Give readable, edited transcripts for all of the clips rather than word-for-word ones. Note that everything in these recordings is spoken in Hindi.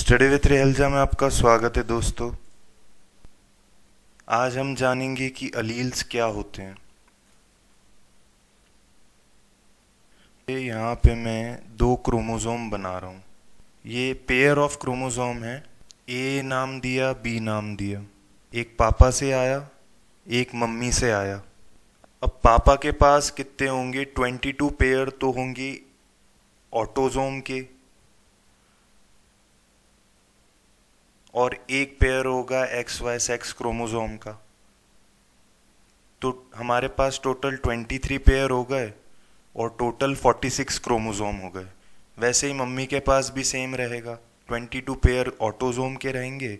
स्टडी विथ रेहलजा में आपका स्वागत है दोस्तों। आज हम जानेंगे कि अलील्स क्या होते हैं। यहाँ पे मैं दो क्रोमोसोम बना रहा हूँ। ये पेयर ऑफ क्रोमोसोम है। ए नाम दिया, बी नाम दिया। एक पापा से आया, एक मम्मी से आया। अब पापा के पास कितने होंगे? 22 पेयर तो होंगे ऑटोसोम के, और एक पेयर होगा XY सेक्स क्रोमोसोम का। तो हमारे पास टोटल 23 पेयर हो गए और टोटल 46 क्रोमोसोम हो गए। वैसे ही मम्मी के पास भी सेम रहेगा, 22 पेयर ऑटोसोम के रहेंगे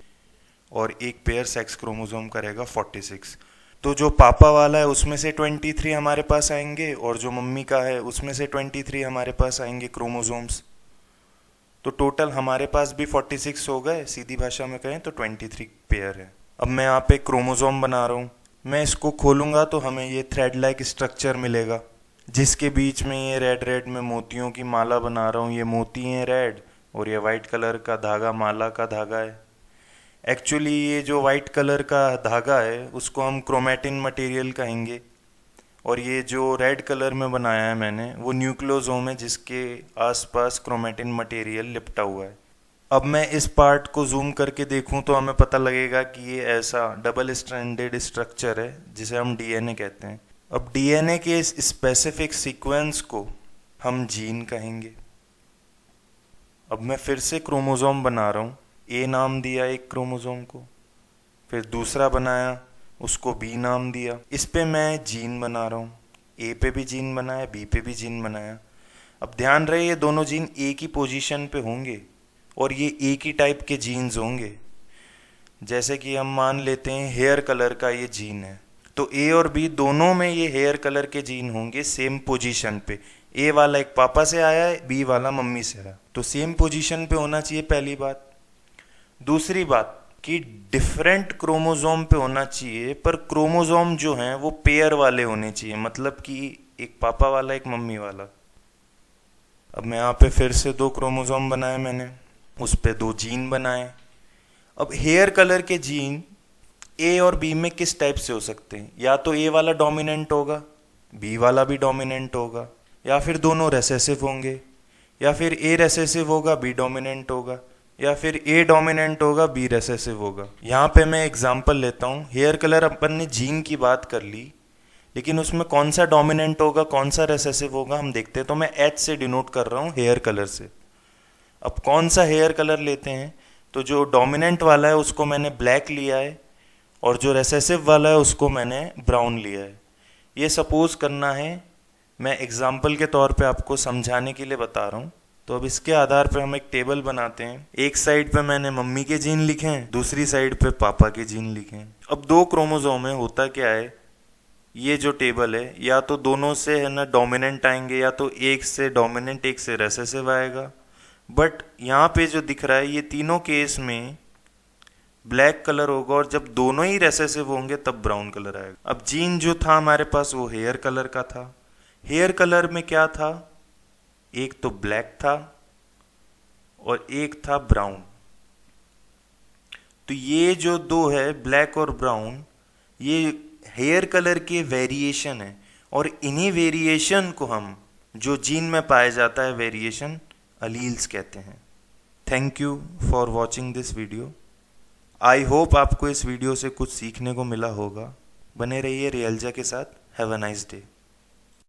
और एक पेयर सेक्स क्रोमोसोम का रहेगा 46। तो जो पापा वाला है उसमें से 23 हमारे पास आएंगे और जो मम्मी का है उसमें से 23 हमारे पास आएंगे क्रोमोसोम्स। तो टोटल हमारे पास भी 46 हो गए। सीधी भाषा में कहें तो 23 पेयर है। अब मैं यहाँ पे क्रोमोसोम बना रहा हूँ। मैं इसको खोलूँगा तो हमें ये थ्रेड लाइक स्ट्रक्चर मिलेगा, जिसके बीच में ये रेड रेड में मोतियों की माला बना रहा हूँ। ये मोती हैं रेड और ये वाइट कलर का धागा माला का धागा है। एक्चुअली ये जो वाइट कलर का धागा है उसको हम क्रोमैटिन मटेरियल कहेंगे, और ये जो रेड कलर में बनाया है मैंने वो न्यूक्लियोसोम है, जिसके आसपास क्रोमैटिन मटेरियल लिपटा हुआ है। अब मैं इस पार्ट को जूम करके देखूं तो हमें पता लगेगा कि ये ऐसा डबल स्ट्रैंडेड स्ट्रक्चर है जिसे हम डीएनए कहते हैं। अब डीएनए के इस स्पेसिफिक सीक्वेंस को हम जीन कहेंगे। अब मैं फिर से क्रोमोसोम बना रहा हूँ। ए नाम दिया एक क्रोमोसोम को, फिर दूसरा बनाया, उसको बी नाम दिया। इस पे मैं जीन बना रहा हूँ। ए पे भी जीन बनाया, बी पे भी जीन बनाया। अब ध्यान रहे ये दोनों जीन एक ही पोजीशन पे होंगे और ये एक ही टाइप के जीन्स होंगे। जैसे कि हम मान लेते हैं हेयर कलर का ये जीन है, तो ए और बी दोनों में ये हेयर कलर के जीन होंगे सेम पोजीशन पे। ए वाला एक पापा से आया है, बी वाला मम्मी से आया, तो सेम पोजीशन पे होना चाहिए, पहली बात। दूसरी बात कि डिफरेंट क्रोमोसोम पे होना चाहिए, पर क्रोमोसोम जो हैं वो पेयर वाले होने चाहिए, मतलब कि एक पापा वाला एक मम्मी वाला। अब मैं यहाँ पे फिर से दो क्रोमोसोम बनाए मैंने, उस पे दो जीन बनाए। अब हेयर कलर के जीन ए और बी में किस टाइप से हो सकते हैं? या तो ए वाला डोमिनेंट होगा, बी वाला भी डोमिनेंट होगा, या फिर दोनों रेसेसिव होंगे, या फिर ए रेसेसिव होगा बी डोमिनेंट होगा, या फिर ए डोमिनेंट होगा बी रेसेसिव होगा। यहाँ पे मैं एग्जांपल लेता हूँ। हेयर कलर अपन ने जीन की बात कर ली, लेकिन उसमें कौन सा डोमिनेंट होगा कौन सा रेसेसिव होगा हम देखते हैं। तो मैं एच से डिनोट कर रहा हूँ हेयर कलर से। अब कौन सा हेयर कलर लेते हैं? तो जो डोमिनेंट वाला है उसको मैंने ब्लैक लिया है और जो रेसेसिव वाला है उसको मैंने ब्राउन लिया है। ये सपोज करना है, मैं एग्जाम्पल के तौर पर आपको समझाने के लिए बता रहा हूँ। तो अब इसके आधार पर हम एक टेबल बनाते हैं। एक साइड पे मैंने मम्मी के जीन लिखे हैं, दूसरी साइड पे पापा के जीन लिखे हैं। अब दो क्रोमोसोम है, होता क्या है, ये जो टेबल है या तो दोनों से है ना डोमिनेंट आएंगे, या तो एक से डोमिनेंट एक से रेसेसिव आएगा। बट यहाँ पे जो दिख रहा है ये तीनों केस में ब्लैक कलर होगा, और जब दोनों ही रेसेसिव होंगे तब ब्राउन कलर आएगा। अब जीन जो था हमारे पास वो हेयर कलर का था। हेयर कलर में क्या था? एक तो ब्लैक था और एक था ब्राउन। तो ये जो दो है ब्लैक और ब्राउन, ये हेयर कलर के वेरिएशन है, और इन्हीं वेरिएशन को हम जो जीन में पाया जाता है वेरिएशन अलील्स कहते हैं। Thank you for watching this video. I hope आपको इस वीडियो से कुछ सीखने को मिला होगा। बने रहिए रेहलजा के साथ। Have a nice day.